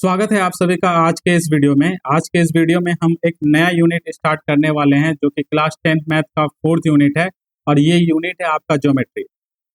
स्वागत है आप सभी का आज के इस वीडियो में। आज के इस वीडियो में हम एक नया यूनिट स्टार्ट करने वाले हैं जो कि क्लास 10th मैथ का 4th यूनिट है और ये यूनिट है आपका ज्योमेट्री।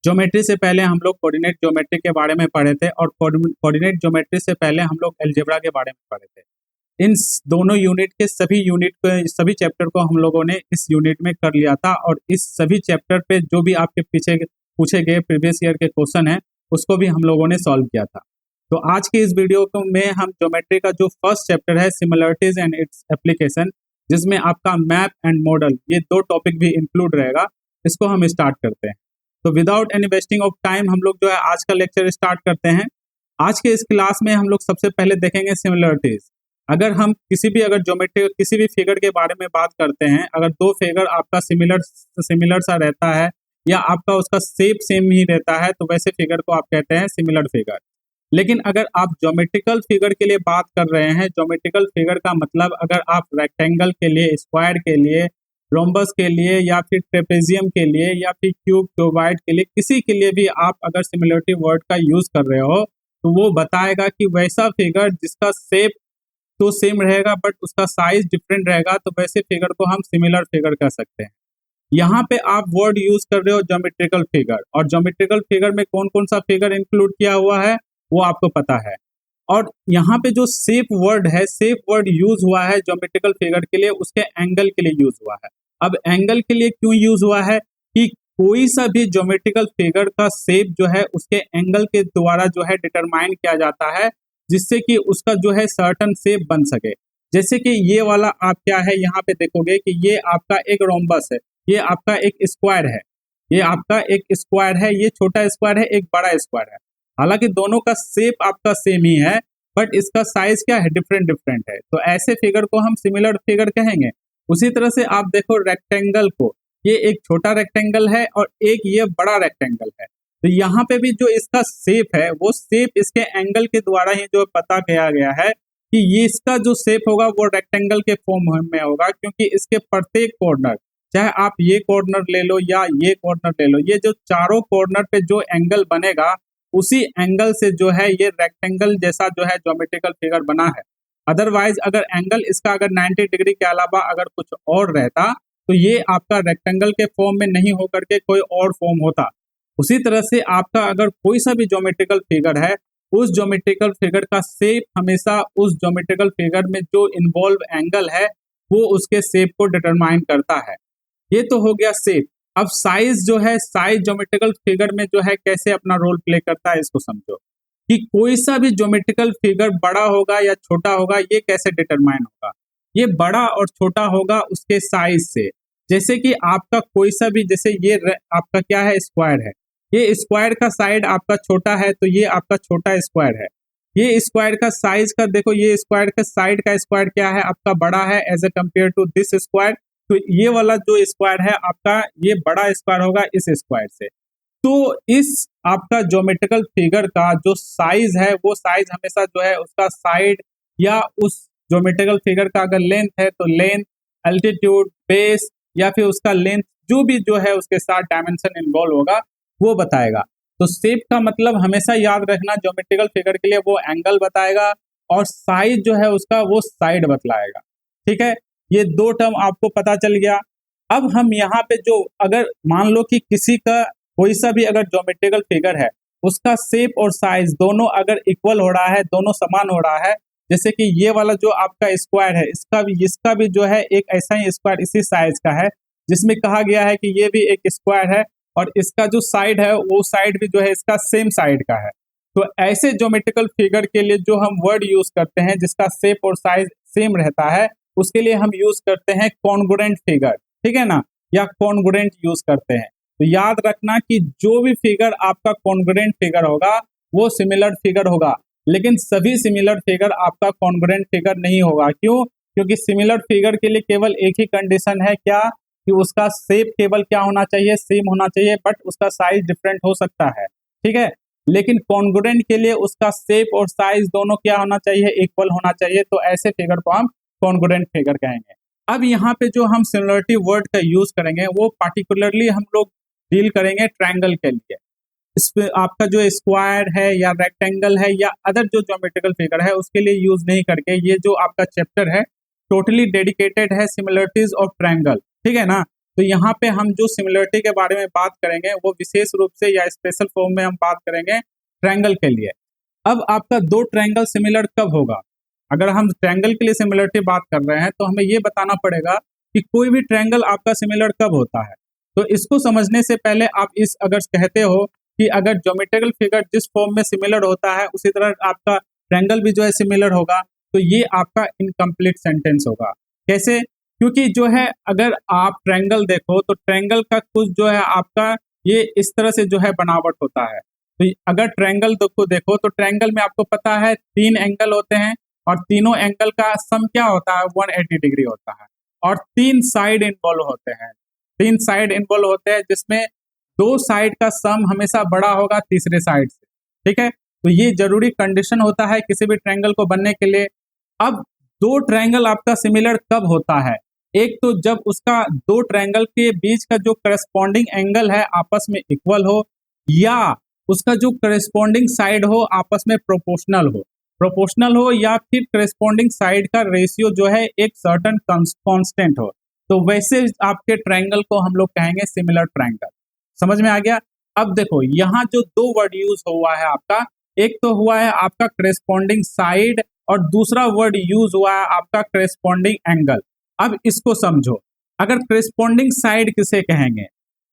ज्योमेट्री से पहले हम लोग कोऑर्डिनेट ज्योमेट्री के बारे में पढ़े थे और कोऑर्डिनेट ज्योमेट्री से पहले हम लोग अलजेब्रा के बारे में पढ़े थे। इन दोनों यूनिट के सभी चैप्टर को हम लोगों ने इस यूनिट में कर लिया था और इस सभी चैप्टर पे जो भी आपके पीछे पूछे गए प्रीवियस ईयर के क्वेश्चन है उसको भी हम लोगों ने सॉल्व किया था। तो आज के इस वीडियो में हम ज्योमेट्री का जो फर्स्ट चैप्टर है सिमिलरिटीज एंड इट्स एप्लीकेशन, जिसमें आपका मैप एंड मॉडल ये दो टॉपिक भी इंक्लूड रहेगा, इसको हम स्टार्ट करते हैं। तो without any wasting of time हम लोग जो है आज का लेक्चर स्टार्ट करते हैं। आज के इस क्लास में हम लोग सबसे पहले देखेंगे सिमिलरिटीज। अगर हम अगर ज्योमेट्री किसी भी फिगर के बारे में बात करते हैं, अगर दो फिगर आपका सिमिलर सा रहता है या आपका उसका शेप सेम ही रहता है तो वैसे फिगर को आप कहते हैं सिमिलर फिगर। लेकिन अगर आप ज्योमेट्रिकल फिगर के लिए बात कर रहे हैं, ज्योमेट्रिकल फिगर का मतलब अगर आप रेक्टेंगल के लिए, स्क्वायर के लिए, रोम्बस के लिए या फिर ट्रेपेजियम के लिए या फिर क्यूब, क्यूबॉइड के लिए, किसी के लिए भी आप अगर सिमिलरिटी वर्ड का यूज कर रहे हो तो वो बताएगा कि वैसा फिगर जिसका शेप तो सेम रहेगा बट उसका साइज डिफरेंट रहेगा, तो वैसे फिगर को हम सिमिलर फिगर कह सकते हैं। यहाँ पे आप वर्ड यूज कर रहे हो ज्योमेट्रिकल फिगर, और ज्योमेट्रिकल फिगर में कौन कौन सा फिगर इंक्लूड किया हुआ है वो आपको पता है। और यहाँ पे जो शेप वर्ड यूज हुआ है ज्योमेट्रिकल फिगर के लिए, उसके एंगल के लिए यूज हुआ है। अब एंगल के लिए क्यों यूज हुआ है कि कोई सा भी ज्योमेट्रिकल फिगर का शेप जो है उसके एंगल के द्वारा जो है डिटरमाइन किया जाता है, जिससे कि उसका जो है सर्टन शेप बन सके। जैसे कि ये वाला आप क्या है, यहाँ पे देखोगे कि ये आपका एक रोम्बस है, ये आपका एक स्क्वायर है, ये आपका एक स्क्वायर है, ये छोटा स्क्वायर है, एक बड़ा स्क्वायर है। हालांकि दोनों का शेप आपका सेम ही है बट इसका साइज क्या है, डिफरेंट है। तो ऐसे फिगर को हम सिमिलर फिगर कहेंगे। उसी तरह से आप देखो रेक्टेंगल को, ये एक छोटा रेक्टेंगल है और एक ये बड़ा रेक्टेंगल है। तो यहाँ पे भी जो इसका शेप है वो शेप इसके एंगल के द्वारा ही जो पता किया गया है कि ये इसका जो शेप होगा वो रेक्टेंगल के फॉर्म में होगा, क्योंकि इसके प्रत्येक कॉर्नर, चाहे आप ये कॉर्नर ले लो या ये कॉर्नर ले लो, ये जो चारों कॉर्नर पे जो एंगल बनेगा उसी एंगल से जो है ये रेक्टेंगल जैसा जो है ज्योमेट्रिकल फिगर बना है। अदरवाइज अगर एंगल इसका अगर 90 डिग्री के अलावा अगर कुछ और रहता तो ये आपका रेक्टेंगल के फॉर्म में नहीं होकर के कोई और फॉर्म होता। उसी तरह से आपका अगर कोई सा भी ज्योमेट्रिकल फिगर है, उस ज्योमेट्रिकल फिगर का शेप हमेशा उस ज्योमेट्रिकल फिगर में जो इन्वॉल्व एंगल है वो उसके शेप को डिटरमाइन करता है। ये तो हो गया शेप। अब साइज जो है, साइज ज्योमेट्रिकल फिगर में जो है कैसे अपना रोल प्ले करता है इसको समझो कि कोई सा भी ज्योमेट्रिकल फिगर बड़ा होगा या छोटा होगा, ये कैसे डिटरमाइन होगा। ये बड़ा और छोटा होगा उसके साइज से। जैसे कि आपका कोई सा भी, जैसे ये आपका क्या है, स्क्वायर है, ये स्क्वायर का साइड आपका छोटा है तो ये आपका छोटा स्क्वायर है। ये स्क्वायर का साइज का देखो, ये स्क्वायर का साइड का स्क्वायर क्या है, आपका बड़ा है as a compare to this square. तो ये वाला जो स्क्वायर है आपका, ये बड़ा स्क्वायर होगा इस स्क्वायर से। तो इस आपका ज्योमेट्रिकल फिगर का जो साइज है वो साइज हमेशा जो है उसका साइड, या उस ज्योमेट्रिकल फिगर का अगर लेंथ है तो लेंथ, एल्टीट्यूड, बेस या फिर उसका लेंथ, जो भी जो है उसके साथ डायमेंशन इन्वॉल्व होगा वो बताएगा। तो शेप का मतलब हमेशा याद रखना, ज्योमेट्रिकल फिगर के लिए वो एंगल बताएगा और साइज जो है उसका वो साइड बतलाएगा। ठीक है, ये दो टर्म आपको पता चल गया। अब हम यहाँ पे जो, अगर मान लो कि किसी का कोई सा भी अगर ज्योमेट्रिकल फिगर है, उसका शेप और साइज दोनों अगर इक्वल हो रहा है, दोनों समान हो रहा है, जैसे कि ये वाला जो आपका स्क्वायर है, इसका भी जो है एक ऐसा ही स्क्वायर इसी साइज का है, जिसमें कहा गया है कि ये भी एक स्क्वायर है और इसका जो साइड है वो साइड भी जो है इसका सेम साइड का है। तो ऐसे ज्योमेट्रिकल फिगर के लिए जो हम वर्ड यूज करते हैं जिसका शेप और साइज सेम रहता है, उसके लिए हम यूज करते हैं कॉन्ग्रुएंट फिगर, ठीक है ना, या कॉन्ग्रुएंट यूज करते हैं। तो याद रखना कि जो भी फिगर आपका कॉन्ग्रुएंट फिगर होगा वो सिमिलर फिगर होगा, लेकिन सभी सिमिलर फिगर आपका कॉन्ग्रुएंट फिगर नहीं होगा। क्यों? क्योंकि सिमिलर फिगर के लिए केवल एक ही कंडीशन है, क्या, कि उसका शेप केवल क्या होना चाहिए, सेम होना चाहिए, बट उसका साइज डिफरेंट हो सकता है। ठीक है, लेकिन कॉन्ग्रुएंट के लिए उसका शेप और साइज दोनों क्या होना चाहिए, इक्वल होना चाहिए। तो ऐसे फिगर को हम कॉन्ग्रुएंट फिगर कहेंगे। अब यहाँ पे जो हम सिमिलरिटी वर्ड का यूज करेंगे वो पार्टिकुलरली हम लोग डील करेंगे ट्रायंगल के लिए। आपका जो स्क्वायर है या रेक्टेंगल है या अदर जो ज्योमेट्रिकल फिगर है उसके लिए यूज नहीं करके ये जो आपका चैप्टर है टोटली डेडिकेटेड है सिमिलरिटीज ऑफ ट्रायंगल, ठीक है ना। तो यहाँ पे हम जो सिमिलरिटी के बारे में बात करेंगे वो विशेष रूप से या स्पेशल फॉर्म में हम बात करेंगे ट्रायंगल के लिए। अब आपका दो ट्रायंगल सिमिलर कब होगा? अगर हम ट्रायंगल के लिए सिमिलरिटी बात कर रहे हैं तो हमें ये बताना पड़ेगा कि कोई भी ट्रायंगल आपका सिमिलर कब होता है। तो इसको समझने से पहले आप इस अगर कहते हो कि अगर ज्योमेट्रिकल फिगर जिस फॉर्म में सिमिलर होता है उसी तरह आपका ट्रायंगल भी जो है सिमिलर होगा, तो ये आपका इनकम्प्लीट सेंटेंस होगा। कैसे? क्योंकि जो है अगर आप ट्रायंगल देखो तो ट्रायंगल का कुछ जो है आपका ये इस तरह से जो है बनावट होता है। तो अगर ट्रायंगल को देखो तो ट्रायंगल में आपको पता है 3 एंगल होते हैं और तीनों एंगल का सम क्या होता है? 180 डिग्री होता है और 3 साइड इन्वॉल्व होते हैं। 3 साइड इन्वॉल्व होते हैं जिसमें 2 साइड का सम हमेशा बड़ा होगा तीसरे साइड से, ठीक है। तो ये जरूरी कंडीशन होता है किसी भी ट्रायंगल को बनने के लिए। अब दो ट्रायंगल आपका सिमिलर कब होता है? एक तो जब उसका दो ट्रायंगल के बीच का जो करस्पॉन्डिंग एंगल है आपस में इक्वल हो या उसका जो करस्पॉन्डिंग साइड हो आपस में प्रोपोर्शनल हो या फिर करस्पॉन्डिंग साइड का रेशियो जो है एक सर्टेन कांस्टेंट हो, तो वैसे आपके ट्रायंगल को हम लोग कहेंगे सिमिलर ट्रायंगल। समझ में आ गया? अब देखो यहाँ जो दो वर्ड यूज हुआ है आपका, एक तो हुआ है आपका करस्पॉन्डिंग साइड और दूसरा वर्ड यूज हुआ है आपका करस्पॉन्डिंग एंगल। अब इसको समझो, अगर करस्पॉन्डिंग साइड किसे कहेंगे?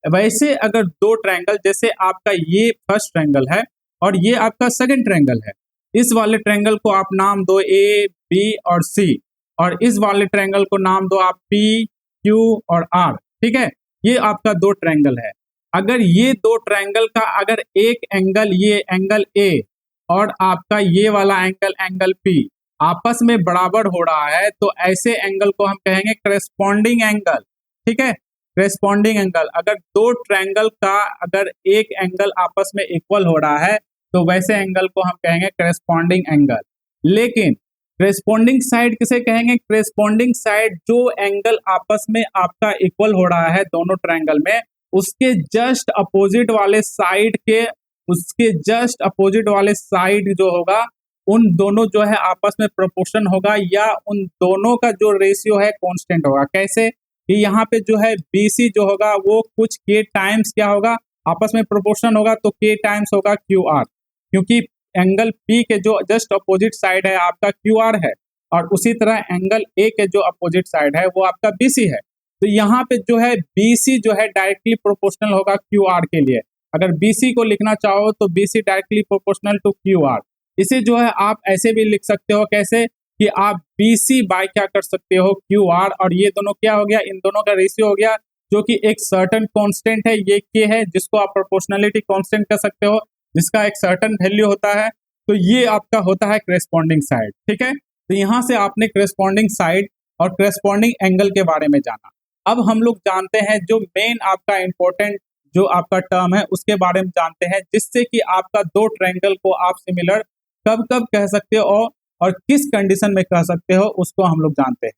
वैसे अगर दो ट्रायंगल, जैसे आपका ये फर्स्ट ट्रायंगल है और ये आपका सेकंड ट्रायंगल है, इस वाले ट्रायंगल को आप नाम दो ए बी और सी और इस वाले ट्रायंगल को नाम दो आप पी क्यू और आर, ठीक है। ये आपका दो ट्रायंगल है। अगर ये दो ट्रायंगल का अगर एक एंगल, ये एंगल ए और आपका ये वाला एंगल पी आपस में बराबर हो रहा है तो ऐसे एंगल को हम कहेंगे करस्पॉन्डिंग एंगल, ठीक है। करस्पॉन्डिंग एंगल, अगर दो ट्रायंगल का अगर एक एंगल आपस में इक्वल हो रहा है तो वैसे एंगल को हम कहेंगे करस्पॉन्डिंग एंगल। लेकिन करस्पॉन्डिंग साइड किसे कहेंगे? करस्पॉन्डिंग साइड जो एंगल आपस में आपका इक्वल हो रहा है दोनों ट्रायंगल में, उसके जस्ट अपोजिट वाले साइड के, उसके जस्ट अपोजिट वाले साइड जो होगा उन दोनों जो है आपस में प्रोपोर्शन होगा या उन दोनों का जो रेशियो है कांस्टेंट होगा। कैसे? कि यहाँ पे जो है BC जो होगा वो कुछ K टाइम्स क्या होगा? आपस में प्रोपोर्शन होगा तो K टाइम्स होगा QR, क्योंकि एंगल P के जो जस्ट अपोजिट साइड है आपका QR है और उसी तरह एंगल A के जो अपोजिट साइड है वो आपका BC है। तो यहाँ पे जो है BC जो है डायरेक्टली प्रोपोर्शनल होगा QR के लिए। अगर BC को लिखना चाहो तो BC directly proportional to QR। इसे जो है आप ऐसे भी लिख सकते हो, कैसे कि आप BC बाय क्या कर सकते हो QR, और ये दोनों क्या हो गया? इन दोनों का रेशियो हो गया जो कि एक सर्टेन कांस्टेंट है, ये K है जिसको आप प्रोपोर्शनलिटी कांस्टेंट कर सकते हो, जिसका एक सर्टेन वैल्यू होता है। तो ये आपका होता है करस्पॉन्डिंग साइड, ठीक है। तो यहाँ से आपने करस्पॉन्डिंग साइड और करस्पॉन्डिंग एंगल के बारे में जाना। अब हम लोग जानते हैं जो मेन आपका इंपॉर्टेंट जो आपका टर्म है उसके बारे में जानते हैं, जिससे कि आपका दो ट्रायंगल को आप सिमिलर कब कब कह सकते हो और किस कंडीशन में कह सकते हो उसको हम लोग जानते हैं।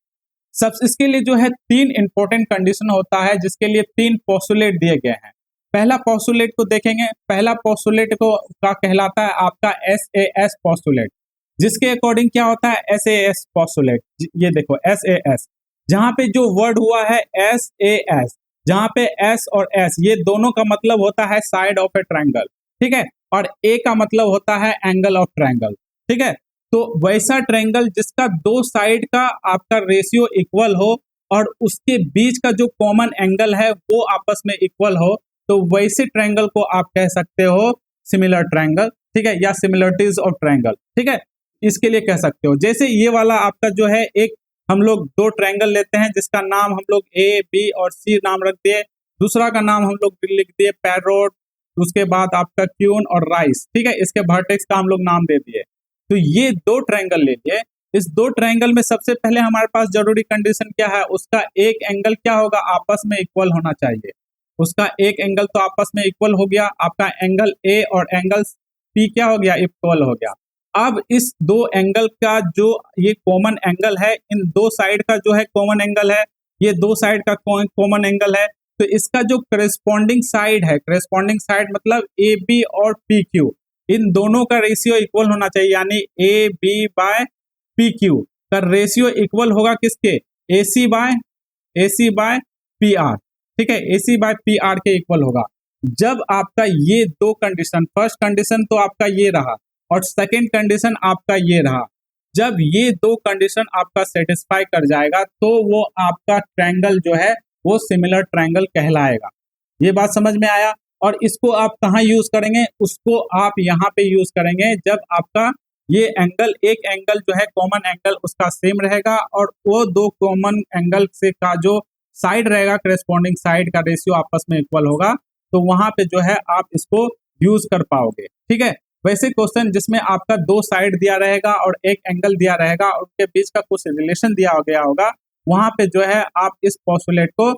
सब इसके लिए जो है 3 इंपॉर्टेंट कंडीशन होता है जिसके लिए 3 पोस्टुलेट दिए गए हैं। पहला पोस्टुलेट को देखेंगे। पहला पोस्टुलेट को का कहलाता है आपका SAS पोस्टुलेट, जिसके अकॉर्डिंग क्या होता है? SAS postulate. ये देखो SAS, जहाँ पे जो वर्ड हुआ है SAS, जहाँ पे S और S ये दोनों का मतलब होता है साइड ऑफ ए ट्रायंगल, ठीक है, और A का मतलब होता है एंगल ऑफ ट्रायंगल, ठीक है। तो वैसा ट्रायंगल जिसका दो साइड का आपका रेशियो इक्वल हो और उसके बीच का जो कॉमन एंगल है वो आपस में इक्वल हो, तो वैसे ट्रायंगल को आप कह सकते हो सिमिलर ट्रायंगल, ठीक है, या सिमिलरिटीज ऑफ ट्रायंगल, ठीक है। इसके लिए कह सकते हो जैसे ये वाला आपका जो है एक हम लोग दो ट्रायंगल लेते हैं जिसका नाम हम लोग A B और C नाम रख दिए, दूसरा का नाम हम लोग लिख दिए पैरोट, उसके बाद आपका क्यून और राइस, ठीक है, इसके वर्टेक्स का हम लोग नाम दे दिए। तो ये दो ट्रायंगल ले लिए। इस दो ट्रायंगल में सबसे पहले हमारे पास जरूरी कंडीशन क्या है? उसका एक एंगल क्या होगा? आपस में इक्वल होना चाहिए। उसका एक एंगल तो आपस में इक्वल हो गया, आपका एंगल A और एंगल P क्या हो गया? इक्वल हो गया। अब इस दो एंगल का जो ये कॉमन एंगल है, इन दो साइड का जो है कॉमन एंगल है, ये दो साइड का कॉमन एंगल है, तो इसका जो करेस्पॉन्डिंग साइड है, करेस्पॉन्डिंग साइड मतलब ए बी और पी क्यू, इन दोनों का रेशियो इक्वल होना चाहिए, यानी A B by P Q का रेशियो इक्वल होगा किसके, A C by P R. ठीक है, A C by P R के इक्वल होगा। जब आपका ये दो कंडीशन, फर्स्ट कंडीशन तो आपका ये रहा और सेकेंड कंडीशन आपका ये रहा, जब ये दो कंडीशन आपका सेटिस्फाई कर जाएगा तो वो आपका ट्रायंगल जो है वो सिमिलर ट्रायंगल कहलाएगा। ये बात समझ में आया। और इसको आप कहाँ यूज करेंगे, उसको आप यहाँ पे यूज करेंगे जब आपका ये एंगल, एक एंगल जो है कॉमन एंगल उसका सेम रहेगा और वो दो कॉमन एंगल से का जो साइड रहेगा, करेस्पॉन्डिंग साइड का रेशियो आपस में इक्वल होगा, तो वहां पे जो है आप इसको यूज कर पाओगे। ठीक है, वैसे क्वेश्चन जिसमें आपका दो साइड दिया रहेगा और एक एंगल दिया रहेगा और उनके बीच का कुछ रिलेशन दिया गया होगा, वहां पे जो है आप इस पोस्टुलेट को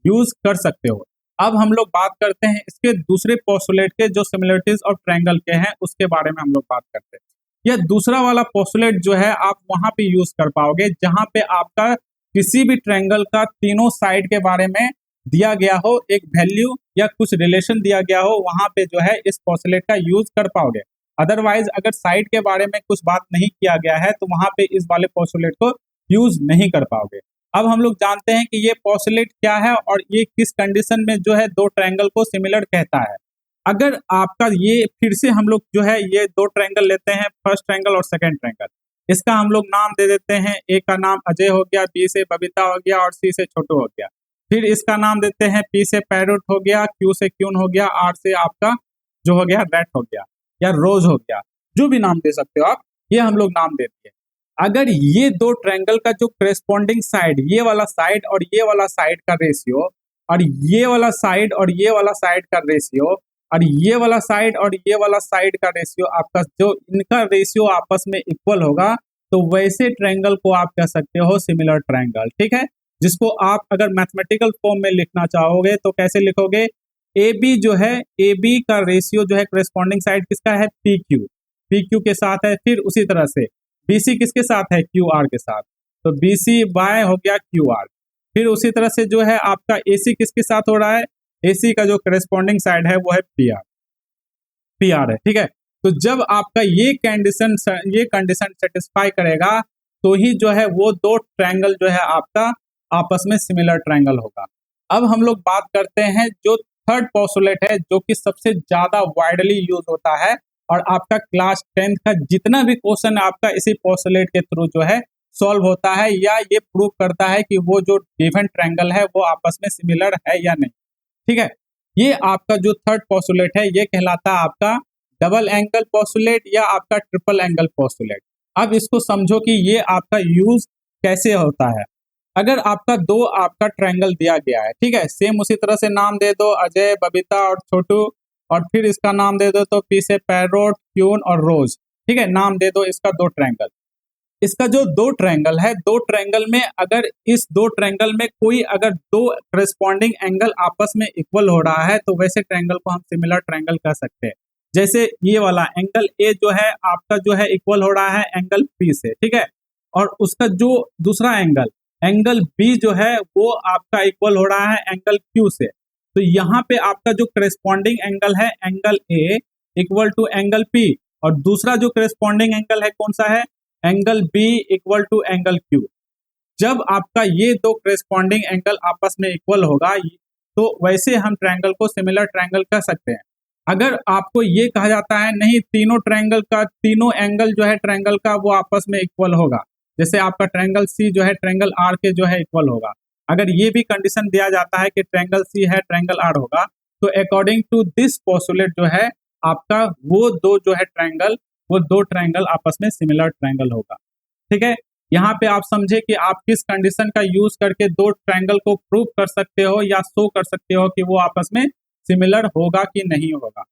यूज कर सकते हो। अब हम लोग बात करते हैं इसके दूसरे पोस्टुलेट के जो सिमिलरिटीज और ट्रायंगल के हैं उसके बारे में हम लोग बात करते हैं। यह दूसरा वाला पोस्टुलेट जो है आप वहां पे यूज कर पाओगे जहां पे आपका किसी भी ट्रायंगल का तीनों साइड के बारे में दिया गया हो, एक वैल्यू या कुछ रिलेशन दिया गया हो, वहां पे जो है इस पोस्टुलेट का यूज कर पाओगे। अदरवाइज अगर साइड के बारे में कुछ बात नहीं किया गया है तो वहां पे इस वाले पोस्टुलेट को यूज नहीं कर पाओगे। अब हम लोग जानते हैं कि ये पोस्टुलेट क्या है और ये किस कंडीशन में जो है दो ट्रायंगल को सिमिलर कहता है। अगर आपका ये फिर से हम लोग जो है ये दो ट्रायंगल लेते हैं, फर्स्ट ट्रायंगल और सेकंड ट्रायंगल, इसका हम लोग नाम दे देते हैं, ए का नाम अजय हो गया, बी से बबीता हो गया और सी से छोटू हो गया। फिर इसका नाम देते हैं, पी से पैरोट हो गया, क्यू से क्यून हो गया, आर से आपका जो हो गया रैट हो गया या रोज हो गया, जो भी नाम दे सकते हो आप, ये हम लोग नाम देते हैं। अगर ये दो ट्रायंगल का जो करेस्पॉन्डिंग साइड, ये वाला साइड और ये वाला साइड का रेशियो और ये वाला साइड और ये वाला साइड का रेशियो और ये वाला साइड और ये वाला साइड का रेशियो, आपका जो इनका रेशियो आपस में इक्वल होगा, तो वैसे ट्रायंगल को आप कह सकते हो सिमिलर ट्रायंगल। ठीक है, जिसको आप अगर मैथमेटिकल फॉर्म में लिखना चाहोगे तो कैसे लिखोगे, ए बी जो है, ए बी का रेशियो जो है करेस्पॉन्डिंग साइड किसका है, पी क्यू के साथ है। फिर उसी तरह से बी सी किसके साथ है, क्यू आर के साथ, तो बी सी बाय हो गया क्यू आर। फिर उसी तरह से जो है आपका ए सी किसके साथ हो रहा है, ए सी का जो करेस्पॉन्डिंग साइड है वो है पी आर है। ठीक है, तो जब आपका ये कंडीशन सेटिस्फाई करेगा तो ही जो है वो दो ट्रायंगल जो है आपका आपस में सिमिलर ट्रायंगल होगा। अब हम लोग बात करते हैं जो थर्ड पोस्टुलेट है, जो कि सबसे ज्यादा वाइडली यूज होता है और आपका क्लास 10th का जितना भी क्वेश्चन आपका इसी पोस्टुलेट के थ्रू जो है सॉल्व होता है या ये प्रूव करता है कि वो जो गिवन ट्रायंगल है वो आपस में सिमिलर है या नहीं। ठीक है, ये आपका जो थर्ड पोस्टुलेट है ये कहलाता है आपका डबल एंगल पोस्टुलेट या आपका ट्रिपल एंगल पोस्टुलेट। अब इसको समझो कि ये आपका यूज कैसे होता है। अगर आपका दो आपका ट्रायंगल दिया गया है, ठीक है, सेम उसी तरह से नाम दे दो अजय, बबीता और छोटू, और फिर इसका नाम दे दो तो पी से पैरोट, क्यून और रोज। ठीक है, नाम दे दो इसका दो ट्रायंगल। इसका जो दो ट्रायंगल है, दो ट्रायंगल में अगर इस दो ट्रायंगल में कोई अगर दो करस्पॉन्डिंग एंगल आपस में इक्वल हो रहा है तो वैसे ट्रायंगल को हम सिमिलर ट्रायंगल कह सकते हैं। जैसे ये वाला एंगल ए जो है आपका जो है इक्वल हो रहा है एंगल पी से, ठीक है, और उसका जो दूसरा एंगल बी जो है वो आपका इक्वल हो रहा है एंगल क्यू से। तो यहाँ पे आपका जो करस्पॉन्डिंग एंगल है angle A equal to angle P और दूसरा जो करस्पॉन्डिंग एंगल है कौन सा है, angle B equal to angle Q. जब आपका ये दो करस्पॉन्डिंग एंगल आपस में इक्वल होगा तो वैसे हम ट्रायंगल को सिमिलर ट्रायंगल कह सकते हैं। अगर आपको ये कहा जाता है नहीं तीनों ट्रायंगल का तीनों एंगल जो है ट्रायंगल का वो आपस में इक्वल होगा, जैसे आपका ट्रायंगल सी जो है ट्रायंगल आर के जो है इक्वल होगा, अगर ये भी कंडीशन दिया जाता है कि ट्रायंगल सी है ट्रायंगल आर होगा, तो अकॉर्डिंग टू दिस पोस्टुलेट जो है आपका वो दो ट्रायंगल आपस में सिमिलर ट्रायंगल होगा। ठीक है, यहाँ पे आप समझे कि आप किस कंडीशन का यूज करके दो ट्रायंगल को प्रूव कर सकते हो या शो कर सकते हो कि वो आपस में सिमिलर होगा कि नहीं होगा।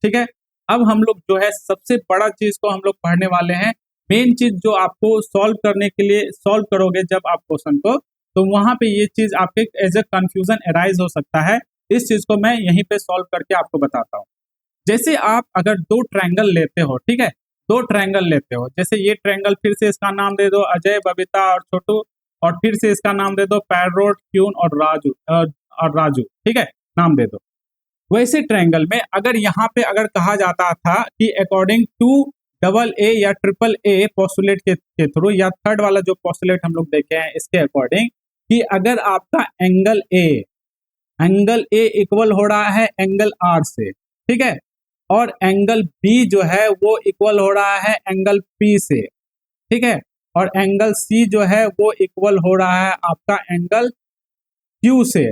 ठीक है, अब हम लोग जो है सबसे बड़ा चीज को हम लोग पढ़ने वाले हैं, मेन चीज जो आपको सॉल्व करने के लिए सॉल्व करोगे जब आप क्वेश्चन को, तो वहां पे ये चीज आपके एज ए कंफ्यूजन अराइज हो सकता है। इस चीज को मैं यहीं पे सॉल्व करके आपको बताता हूँ। जैसे आप अगर दो ट्रायंगल लेते हो, ठीक है, दो ट्रायंगल लेते हो, जैसे ये ट्रायंगल फिर से इसका नाम दे दो अजय, बबीता और छोटू, और फिर से इसका नाम दे दो पैरोट, क्यून और और राजू, ठीक है, नाम दे दो। वैसे ट्रायंगल में अगर यहाँ पे अगर कहा जाता था कि अकॉर्डिंग टू डबल ए या ट्रिपल ए पोस्टुलेट के थ्रू, या थर्ड वाला जो पोस्टुलेट हम लोग देखे हैं इसके अकॉर्डिंग, कि अगर आपका एंगल ए इक्वल हो रहा है एंगल आर से, ठीक है, और एंगल बी जो है वो इक्वल हो रहा है एंगल पी से, ठीक है, और एंगल सी जो है वो इक्वल हो रहा है आपका एंगल क्यू से,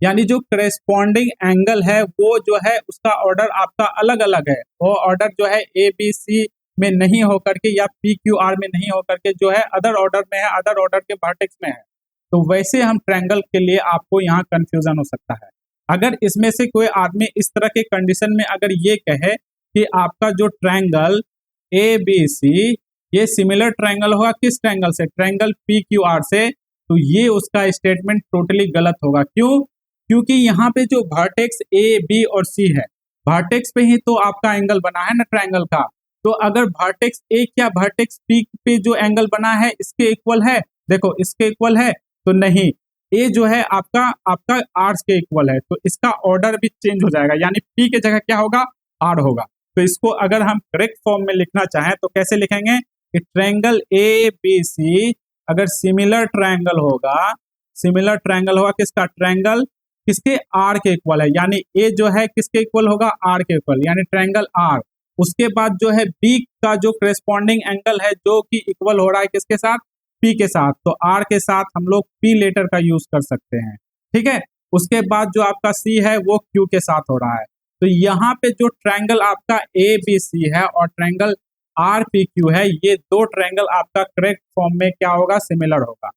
यानी जो करेस्पॉन्डिंग एंगल है वो जो है उसका ऑर्डर आपका अलग अलग है, वो ऑर्डर जो है ए बी सी में नहीं होकर के या पी क्यू आर में नहीं होकर के जो है अदर ऑर्डर में है, अदर ऑर्डर के वर्टेक्स में है। तो वैसे हम ट्रायंगल के लिए आपको यहाँ कंफ्यूजन हो सकता है। अगर इसमें से कोई आदमी इस तरह के कंडीशन में अगर ये कहे कि आपका जो ट्रायंगल ए बी सी ये सिमिलर ट्रायंगल होगा किस ट्रायंगल से, ट्रायंगल पी क्यू आर से, तो ये उसका स्टेटमेंट टोटली गलत होगा। क्यों? क्योंकि यहाँ पे जो वर्टेक्स ए बी और सी है, वर्टेक्स पे ही तो आपका एंगल बना है ना ट्रायंगल का। तो अगर वर्टेक्स ए क्या वर्टेक्स पी पे जो एंगल बना है इसके इक्वल है, देखो इसके इक्वल है तो नहीं, ए जो है आपका आर के इक्वल है, तो इसका ऑर्डर भी चेंज हो जाएगा, यानी पी के जगह क्या होगा, आर होगा। तो इसको अगर हम करेक्ट फॉर्म में लिखना चाहें तो कैसे लिखेंगे कि ट्रायंगल ए बी सी अगर सिमिलर ट्रायंगल होगा किसका, ट्रायंगल किसके, आर के इक्वल है, यानी ए जो है किसके इक्वल होगा, आर के इक्वल, यानी ट्रायंगल आर। उसके बाद जो है बी का जो करेस्पॉन्डिंग एंगल है जो कि इक्वल हो रहा है किसके साथ, पी के साथ, तो आर के साथ हम लोग पी लेटर का यूज कर सकते हैं, ठीक है। उसके बाद जो आपका सी है वो क्यू के साथ हो रहा है। तो यहाँ पे जो ट्रायंगल आपका ए बी सी है और ट्रायंगल आर पी क्यू है, ये दो ट्रायंगल आपका करेक्ट फॉर्म में क्या होगा, सिमिलर होगा।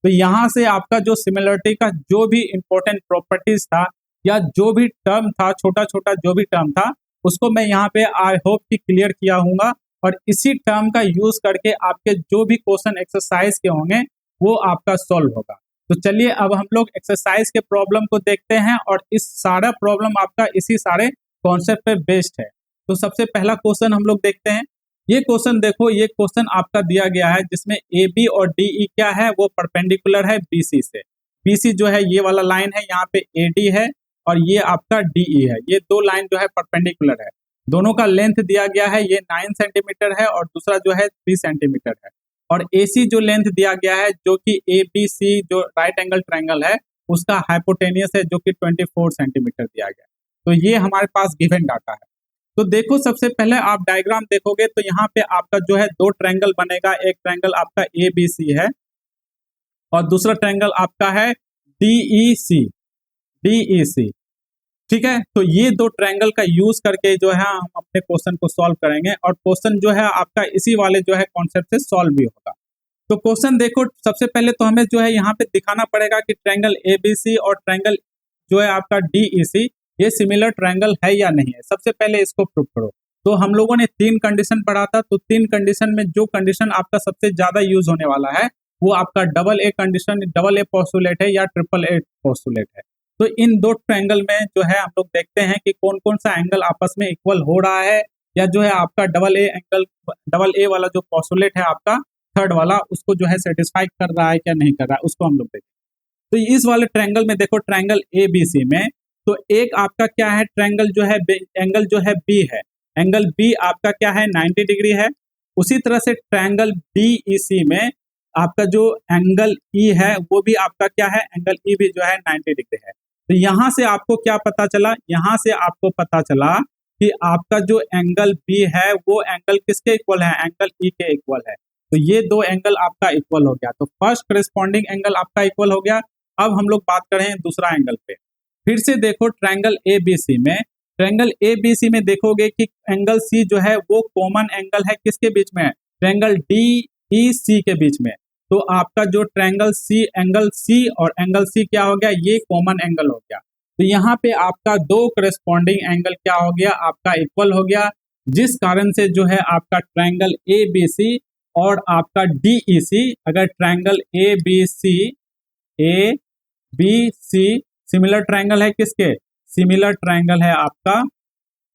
तो यहाँ से आपका जो सिमिलरिटी का जो भी इंपॉर्टेंट प्रॉपर्टीज था या जो भी टर्म था, छोटा छोटा जो भी टर्म था, उसको मैं यहाँ पे आई होप कि क्लियर किया हूँगा, और इसी टर्म का यूज करके आपके जो भी क्वेश्चन एक्सरसाइज के होंगे वो आपका सॉल्व होगा। तो चलिए अब हम लोग एक्सरसाइज के प्रॉब्लम को देखते हैं, और इस सारा प्रॉब्लम आपका इसी सारे कॉन्सेप्ट पे बेस्ड है। तो सबसे पहला क्वेश्चन हम लोग देखते हैं। ये क्वेश्चन देखो, ये क्वेश्चन आपका दिया गया है जिसमें ए बी और डी ई क्या है, वो परपेंडिकुलर है बी सी से। बी सी जो है ये वाला लाइन है, यहाँ पे ए डी है और ये आपका डी ई है, ये दो लाइन जो है परपेंडिकुलर है। दोनों का लेंथ दिया गया है, ये 9 सेंटीमीटर है और दूसरा जो है 3 सेंटीमीटर है। और ए सी जो लेंथ दिया गया है जो कि ए बी सी जो राइट एंगल ट्रायंगल है उसका हाइपोटेनियस है जो कि 24 सेंटीमीटर दिया गया है। तो ये हमारे पास गिवन डाटा है। तो देखो सबसे पहले आप डायग्राम देखोगे तो यहाँ पे आपका जो है दो ट्रायंगल बनेगा, एक ट्रायंगल आपका ए बी सी है और दूसरा ट्रायंगल आपका है डी ई सी, ठीक है। तो ये दो ट्रायंगल का यूज करके जो है हम अपने क्वेश्चन को सॉल्व करेंगे, और क्वेश्चन जो है आपका इसी वाले जो है कॉन्सेप्ट से सॉल्व भी होगा। तो क्वेश्चन देखो, सबसे पहले तो हमें जो है यहाँ पे दिखाना पड़ेगा कि ट्रायंगल ए बी सी और ट्रायंगल जो है आपका डी ई सी ये सिमिलर ट्रायंगल है या नहीं है। सबसे पहले इसको प्रूव करो। तो हम लोगों ने 3 कंडीशन पढ़ा था, तो 3 कंडीशन में जो कंडीशन आपका सबसे ज्यादा यूज होने वाला है वो आपका double a condition, double A postulate है या ट्रिपल ए पोस्टुलेट है। तो इन दो ट्रायंगल में जो है हम लोग देखते हैं कि कौन कौन सा एंगल आपस में इक्वल हो रहा है, या जो है आपका डबल ए वाला जो पोस्टुलेट है आपका थर्ड वाला, उसको जो है सेटिस्फाई कर रहा है क्या नहीं कर रहा है, उसको हम लोग देखें। तो इस वाले ट्रायंगल में देखो, ट्रायंगल ए बी सी में तो एक आपका क्या है, ट्रायंगल जो है एंगल जो है बी है, एंगल बी आपका क्या है 90 डिग्री है। उसी तरह से ट्रायंगल डी ई सी में आपका जो एंगल ई है वो भी आपका क्या है, एंगल ई भी जो है 90 डिग्री है। तो यहाँ से आपको क्या पता चला, यहाँ से आपको पता चला कि आपका जो एंगल बी है वो एंगल किसके इक्वल है, एंगल ई के इक्वल है। तो ये दो एंगल आपका इक्वल हो गया। तो फर्स्ट करेस्पॉन्डिंग एंगल आपका इक्वल हो गया। अब हम लोग बात करें दूसरा एंगल पे। फिर से देखो ट्रायंगल ए बी सी में, ट्रायंगल ए बी सी में देखोगे कि एंगल सी जो है वो कॉमन एंगल है किसके बीच में है, ट्रायंगल डी ई सी के बीच में। तो आपका जो ट्रायंगल सी, एंगल सी और एंगल सी क्या हो गया, ये कॉमन एंगल हो गया। तो यहाँ पे आपका दो करेस्पॉन्डिंग एंगल क्या हो गया, आपका इक्वल हो गया, जिस कारण से जो है आपका ट्रायंगल ए बी सी और आपका डी ई सी, अगर triangle A B C similar triangle है किसके, सिमिलर ट्रायंगल है आपका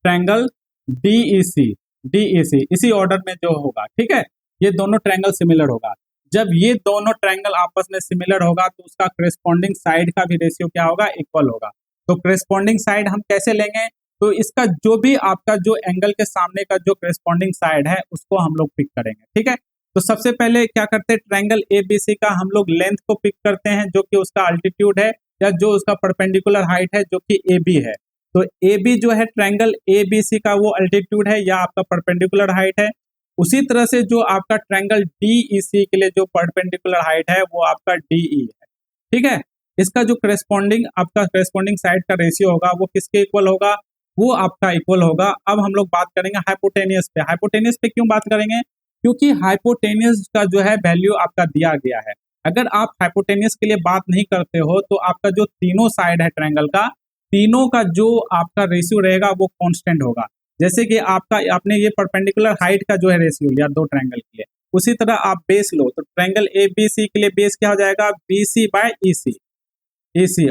ट्रायंगल डी ई सी, इसी ऑर्डर में जो होगा, ठीक है, ये दोनों ट्रायंगल सिमिलर होगा। जब ये दोनों ट्रायंगल आपस में सिमिलर होगा तो उसका करेस्पॉन्डिंग साइड का भी रेशियो क्या होगा, इक्वल होगा। तो करेस्पॉन्डिंग साइड हम कैसे लेंगे, तो इसका जो भी आपका जो एंगल के सामने का जो करेस्पॉन्डिंग साइड है उसको हम लोग पिक करेंगे, ठीक है। तो सबसे पहले क्या करते हैं, ट्रायंगल एबीसी का हम लोग लेंथ को पिक करते हैं जो कि उसका अल्टीट्यूड है या जो उसका परपेंडिकुलर हाइट है जो कि AB है। तो AB जो है ट्रायंगल एबीसी का वो अल्टीट्यूड है या आपका परपेंडिकुलर हाइट है। उसी तरह से जो आपका ट्रायंगल DEC के लिए जो परपेंडिकुलर हाइट है वो आपका DE है, ठीक है। इसका जो करेस्पॉन्डिंग आपका करेस्पॉन्डिंग साइड का रेशियो होगा वो किसके इक्वल होगा, वो आपका इक्वल होगा। अब हम लोग बात करेंगे हाइपोटेनियस पे। हाइपोटेनियस पे क्यों बात करेंगे, क्योंकि हाइपोटेनियस का जो है वैल्यू आपका दिया गया है। अगर आप हाइपोटेनियस के लिए बात नहीं करते हो तो आपका जो तीनों साइड है ट्रायंगल का, तीनों का जो आपका रेशियो रहेगा वो कांस्टेंट होगा। जैसे कि आपने ये परपेंडिकुलर हाइट का जो है रेशियो लिया दो ट्रायंगल के लिए, उसी तरह आप बेस लो तो ट्रायंगल ABC के लिए बेस क्या हो जाएगा, BC/EC।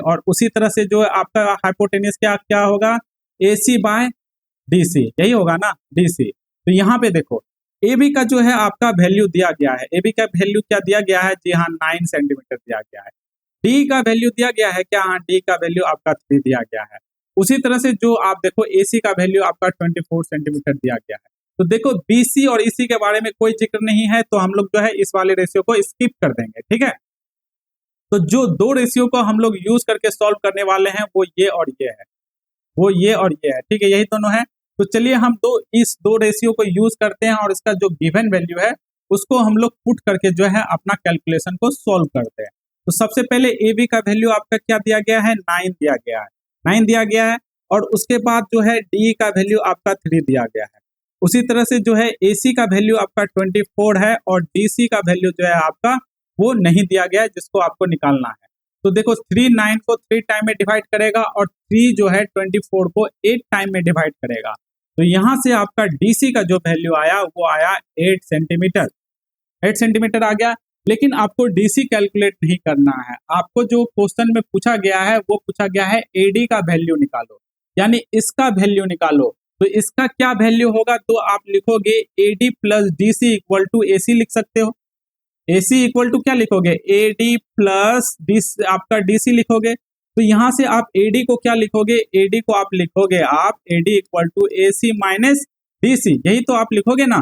और उसी तरह से जो है आपका हाइपोटेनियस क्या क्या होगा, AC/DC, यही होगा ना, DC। तो यहाँ पे देखो AB का जो है आपका वैल्यू दिया गया है, AB का वैल्यू क्या दिया गया है, जी हाँ 9 सेंटीमीटर दिया गया है। D का वैल्यू दिया गया है क्या, हाँ D का वैल्यू आपका 3 दिया गया है। उसी तरह से जो आप देखो AC का वैल्यू आपका 24 सेंटीमीटर दिया गया है। तो देखो BC और EC के बारे में कोई जिक्र नहीं है तो हम लोग जो है इस वाले रेशियो को स्किप कर देंगे, ठीक है। तो जो दो रेशियो को हम लोग यूज करके सॉल्व करने वाले हैं वो ये और ये है, वो ये और ये है, ठीक है, यही दोनों है। तो चलिए हम इस दो रेशियो को यूज करते हैं और इसका जो गिवन वैल्यू है उसको हम लोग पुट करके जो है अपना कैलकुलेशन को सॉल्व करते हैं। तो सबसे पहले AB का वैल्यू आपका क्या दिया गया है, 9 दिया गया है, 9 दिया गया है। और उसके बाद जो है D का वैल्यू आपका 3 दिया गया है। उसी तरह से जो है AC का वैल्यू आपका 24 है और DC का वैल्यू जो है आपका वो नहीं दिया गया है, जिसको आपको निकालना है। तो देखो 3 9 को 3 टाइम में डिवाइड करेगा और 3 जो है 24 को 8 टाइम में डिवाइड करेगा। तो यहाँ से आपका DC का जो वैल्यू आया वो आया 8 सेंटीमीटर, 8 सेंटीमीटर आ गया। लेकिन आपको DC कैलकुलेट नहीं करना है, आपको जो क्वेश्चन में पूछा गया है वो पूछा गया है AD का वैल्यू निकालो, यानी इसका वैल्यू निकालो। तो इसका क्या वैल्यू होगा, तो आप लिखोगे AD plus DC equal to AC लिख सकते हो। AC इक्वल टू क्या लिखोगे, AD प्लस आपका DC लिखोगे। तो यहाँ से आप AD को क्या लिखोगे, AD को आप लिखोगे आप AD equal to AC minus DC, यही तो आप लिखोगे ना।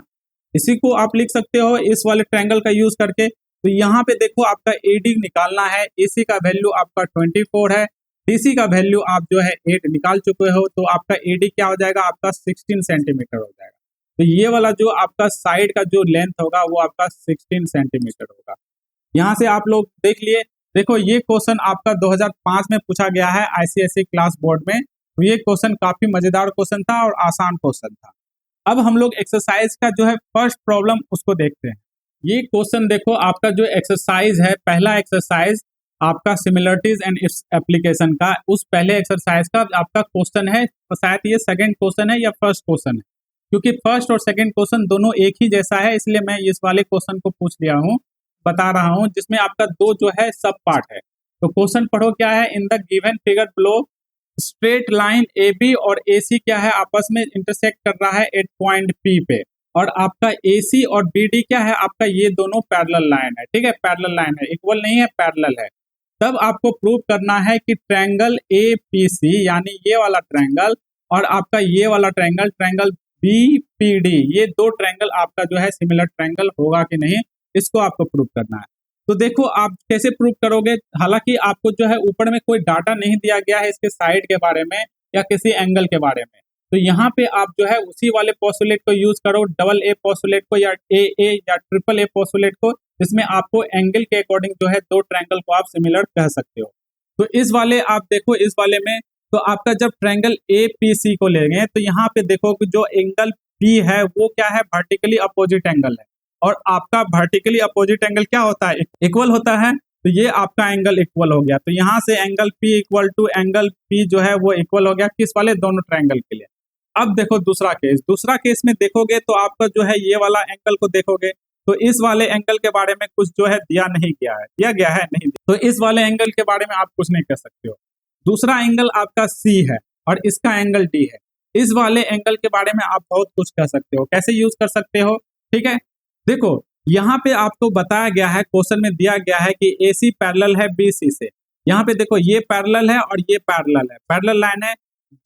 इसी को आप लिख सकते हो इस वाले ट्रायंगल का यूज करके। तो यहाँ पे देखो आपका AD निकालना है, AC का वैल्यू आपका 24 है, DC का वैल्यू आप जो है 8 निकाल चुके हो, तो आपका AD क्या हो जाएगा, आपका 16 सेंटीमीटर हो जाएगा। तो ये वाला जो आपका साइड का जो लेंथ होगा वो आपका 16 सेंटीमीटर होगा। यहाँ से आप लोग देख लिए, देखो ये क्वेश्चन आपका 2005 में पूछा गया है ICSE क्लास बोर्ड में। तो ये क्वेश्चन काफी मजेदार क्वेश्चन था और आसान क्वेश्चन था। अब हम लोग एक्सरसाइज का जो है फर्स्ट प्रॉब्लम उसको देखते हैं। ये क्वेश्चन देखो आपका जो एक्सरसाइज है, पहला एक्सरसाइज आपका सिमिलरिटीज एंड इट्स एप्लीकेशन का, उस पहले एक्सरसाइज का आपका क्वेश्चन है। तो शायद ये सेकंड क्वेश्चन है या फर्स्ट क्वेश्चन है, क्योंकि फर्स्ट और सेकंड क्वेश्चन दोनों एक ही जैसा है, इसलिए मैं इस वाले क्वेश्चन को पूछ लिया हूँ, बता रहा हूँ, जिसमें आपका दो जो है सब पार्ट है। तो क्वेश्चन पढ़ो क्या है, in the given figure below straight line AB और AC क्या है, आपस में इंटरसेक्ट कर रहा है एट पॉइंट P पे, और आपका AC और BD क्या है, आपका ये दोनों पैरेलल लाइन है, ठीक है, पैरेलल लाइन है, इक्वल नहीं है, पैरेलल है। तब आपको प्रूव करना है कि ट्रायंगल APC यानी ये वाला ट्रायंगल और आपका ये वाला ट्रायंगल, ट्रायंगल BPD, ये दो ट्रायंगल आपका जो है सिमिलर ट्रायंगल होगा कि नहीं, इसको आपको प्रूव करना है। तो देखो आप कैसे प्रूव करोगे, हालांकि आपको जो है ऊपर में कोई डाटा नहीं दिया गया है इसके साइड के बारे में या किसी एंगल के बारे में। तो यहाँ पे आप जो है उसी वाले पोस्टुलेट को यूज करो, डबल A पोस्टुलेट को या AA या ट्रिपल A पोस्टुलेट को, जिसमें आपको एंगल के अकॉर्डिंग जो है दो ट्रायंगल को आप सिमिलर कह सकते हो। तो इस वाले आप देखो, इस वाले में तो आपका जब ट्रायंगल APC को लेंगे तो यहाँ पे देखो कि जो एंगल P है वो क्या है, वर्टिकली अपोजिट एंगल है, और आपका वर्टिकली अपोजिट एंगल क्या होता है, इक्वल होता है। तो ये आपका एंगल इक्वल हो गया, तो यहाँ से angle P equal to angle P जो है वो इक्वल हो गया किस वाले, दोनों ट्रायंगल के लिए। अब देखो दूसरा केस, दूसरा केस में देखोगे तो आपका जो है ये वाला एंगल को देखोगे तो इस वाले एंगल के बारे में कुछ जो है दिया नहीं गया है, दिया गया है नहीं, तो इस वाले एंगल के बारे में आप कुछ नहीं कह सकते हो। दूसरा एंगल आपका C है और इसका एंगल D है, इस वाले एंगल के बारे में आप बहुत कुछ कह सकते हो। कैसे यूज कर सकते हो, ठीक है, देखो यहाँ पे आपको बताया गया है, क्वेश्चन में दिया गया है कि AC पैरेलल है BC से। यहाँ पे देखो ये पैरेलल है और ये पैरेलल है, पैरेलल लाइन है।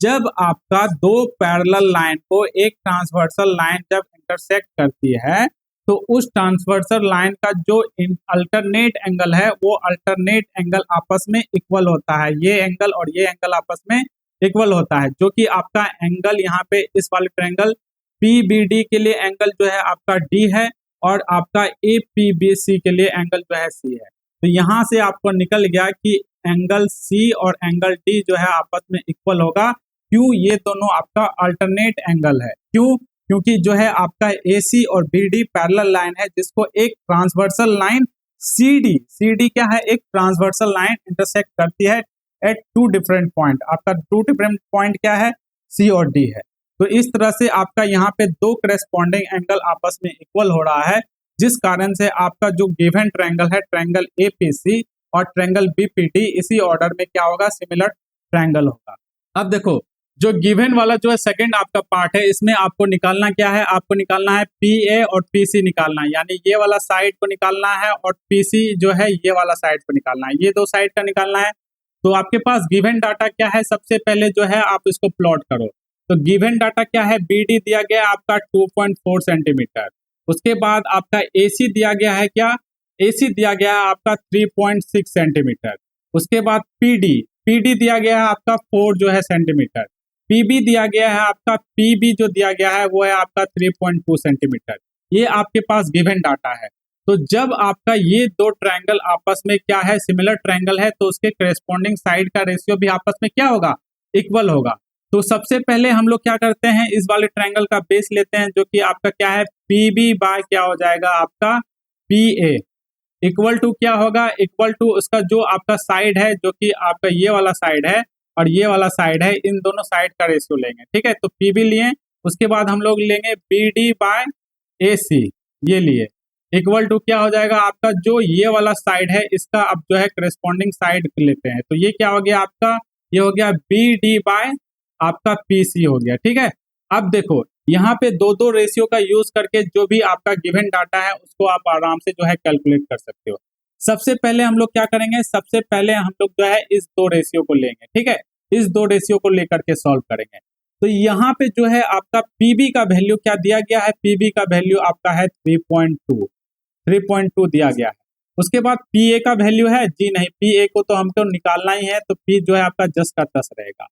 जब आपका दो पैरेलल लाइन को एक ट्रांसवर्सल लाइन जब इंटरसेक्ट करती है तो उस ट्रांसवर्सल लाइन का जो अल्टरनेट एंगल है वो अल्टरनेट एंगल आपस में इक्वल होता है। ये एंगल और ये एंगल आपस में इक्वल होता है, जो कि आपका एंगल यहाँ पे इस वाले ट्रायंगल PBD के लिए एंगल जो है आपका D है और आपका APBC के लिए एंगल जो है C है। तो यहाँ से आपको निकल गया कि एंगल C और एंगल D जो है आपस में इक्वल होगा। क्यों? ये दोनों आपका अल्टरनेट एंगल है। क्यों? क्योंकि जो है आपका AC और BD पैरेलल लाइन है जिसको एक ट्रांसवर्सल लाइन CD क्या है, एक ट्रांसवर्सल लाइन इंटरसेक्ट करती है एट टू डिफरेंट पॉइंट। आपका टू डिफरेंट पॉइंट क्या है? C और D है। तो इस तरह से आपका यहाँ पे दो करेस्पॉन्डिंग एंगल आपस में इक्वल हो रहा है, जिस कारण से आपका जो गिवन ट्रायंगल है, ट्रायंगल APC और ट्रायंगल BPD, इसी ऑर्डर में क्या होगा? सिमिलर ट्रायंगल होगा। अब देखो जो गिवन वाला जो है सेकंड आपका पार्ट है, इसमें आपको निकालना क्या है? आपको निकालना है PA और PC निकालना है, यानी ये वाला साइड को निकालना है और PC जो है ये वाला साइड को निकालना है, ये दो साइड का निकालना है। तो आपके पास गिवन डाटा क्या है? सबसे पहले जो है आप इसको प्लॉट करो। तो गिवन डाटा क्या है? BD दिया गया है आपका 2.4 सेंटीमीटर। उसके बाद आपका AC दिया गया है क्या? AC दिया गया है आपका 3.6 सेंटीमीटर। उसके बाद PD दिया गया है आपका 4 जो है सेंटीमीटर। PB दिया गया है आपका, PB जो दिया गया है वो है आपका 3.2 सेंटीमीटर। ये आपके पास गिवन डाटा है। तो जब आपका ये दो ट्रायंगल आपस में क्या है? सिमिलर ट्रायंगल है, तो उसके करेस्पॉन्डिंग साइड का रेशियो भी आपस में क्या होगा? इक्वल होगा। तो सबसे पहले हम लोग क्या करते हैं? इस वाले ट्रायंगल का बेस लेते हैं, जो कि आपका क्या है? PB बाय क्या हो जाएगा? आपका PA इक्वल टू क्या होगा? इक्वल टू उसका जो आपका साइड है, जो कि आपका ये वाला साइड है और ये वाला साइड है, इन दोनों साइड का रेशियो लेंगे। ठीक है, तो PB लिए, उसके बाद हम लोग लेंगे BD बाय AC, ये लिए इक्वल टू क्या हो जाएगा? आपका जो ये वाला साइड है इसका अब जो है करेस्पॉन्डिंग साइड लेते हैं, तो ये क्या हो गया आपका? ये हो गया BD बाय आपका PC हो गया। ठीक है, अब देखो यहाँ पे दो दो रेशियो का यूज करके जो भी आपका गिवन डाटा है उसको आप आराम से जो है कैलकुलेट कर सकते हो। सबसे पहले हम लोग क्या करेंगे? सबसे पहले हम लोग जो है इस दो रेशियो को लेंगे। ठीक है, इस दो रेशियो को लेकर के सॉल्व करेंगे। तो यहाँ पे जो है आपका PB का वैल्यू क्या दिया गया है? PB का वैल्यू आपका है 3.2 दिया गया है। उसके बाद PA का वैल्यू है जी नहीं, PA को तो हमको निकालना ही है, तो P जो है आपका 10 का 10 रहेगा।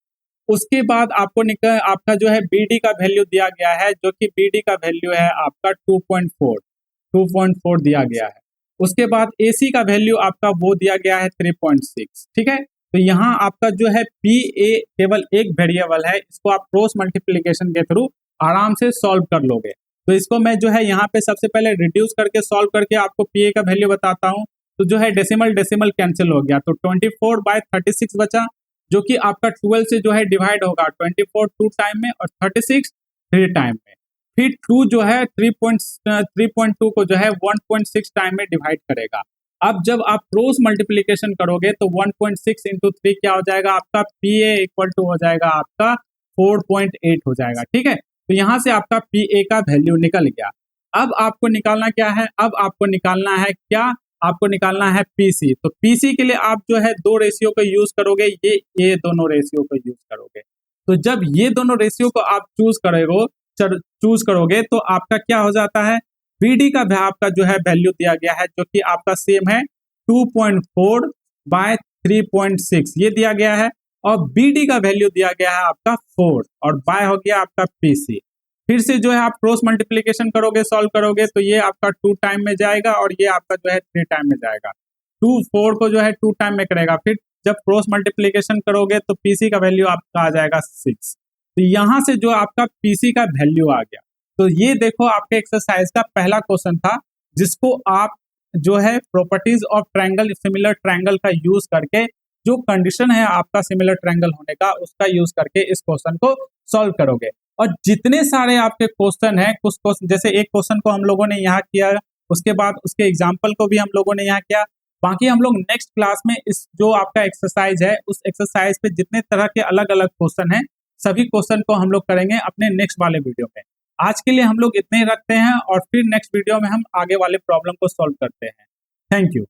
उसके बाद आपको आपका जो है BD का वैल्यू दिया गया है, जो कि BD का वैल्यू है आपका 2.4 दिया गया है। उसके बाद AC का वैल्यू आपका वो दिया गया है 3.6। ठीक है, तो यहाँ आपका जो है PA केवल एक वेरिएबल है, इसको आप क्रॉस मल्टीप्लिकेशन के थ्रू आराम से सॉल्व कर लोगे। तो इसको मैं जो है यहाँ पे सबसे पहले रिड्यूस करके सॉल्व करके आपको PA का वैल्यू बताता हूँ। तो जो है डेसिमल कैंसिल हो गया, तो 24/36 बचा, जो कि आपका 12 से जो है डिवाइड होगा। 24 2 टाइम में और 36 3 टाइम में। फिर 2 जो है 3.2 को जो है 1.6 टाइम में डिवाइड करेगा। अब जब आप क्रॉस मल्टीप्लिकेशन करोगे तो 1.6 इंटू 3 क्या हो जाएगा? आपका PA इक्वल टू हो जाएगा आपका 4.8 हो जाएगा। ठीक है, तो यहाँ से आपका PA का वैल्यू निकल गया। अब आपको निकालना क्या है? अब आपको निकालना है क्या? आपको निकालना है PC। तो PC के लिए आप जो है दो रेशियो को यूज करोगे, ये दोनों रेशियो को यूज करोगे। तो जब ये दोनों रेशियो को आप चूज करोगे तो आपका क्या हो जाता है? BD का आपका जो है वैल्यू दिया गया है, जो कि आपका सेम है 2.4 बाय 3.6 ये दिया गया है, और BD का वैल्यू दिया गया है आपका 4 और बाय हो गया आपका PC। फिर से जो है आप क्रॉस मल्टीप्लिकेशन करोगे, सॉल्व करोगे, तो ये आपका 2 टाइम में जाएगा और ये आपका जो है 3 टाइम में जाएगा। 2 4 को जो है 2 टाइम में करेगा। फिर जब क्रॉस मल्टीप्लिकेशन करोगे तो PC का वैल्यू आपका आ जाएगा 6। तो यहाँ से जो आपका PC का वैल्यू आ गया। तो ये देखो आपके एक्सरसाइज का पहला क्वेश्चन था, जिसको आप जो है properties of triangle, similar triangle का यूज करके, जो कंडीशन है आपका सिमिलर ट्रायंगल होने का, उसका यूज करके इस क्वेश्चन को सॉल्व करोगे। और जितने सारे आपके क्वेश्चन है, कुछ क्वेश्चन जैसे एक क्वेश्चन को हम लोगों ने यहाँ किया, उसके बाद उसके एग्जाम्पल को भी हम लोगों ने यहाँ किया। बाकी हम लोग नेक्स्ट क्लास में इस जो आपका एक्सरसाइज है, उस एक्सरसाइज पे जितने तरह के अलग अलग क्वेश्चन है, सभी क्वेश्चन को हम लोग करेंगे अपने नेक्स्ट वाले वीडियो में। आज के लिए हम लोग इतने ही रखते हैं और फिर नेक्स्ट वीडियो में हम आगे वाले प्रॉब्लम को सॉल्व करते हैं। Thank you.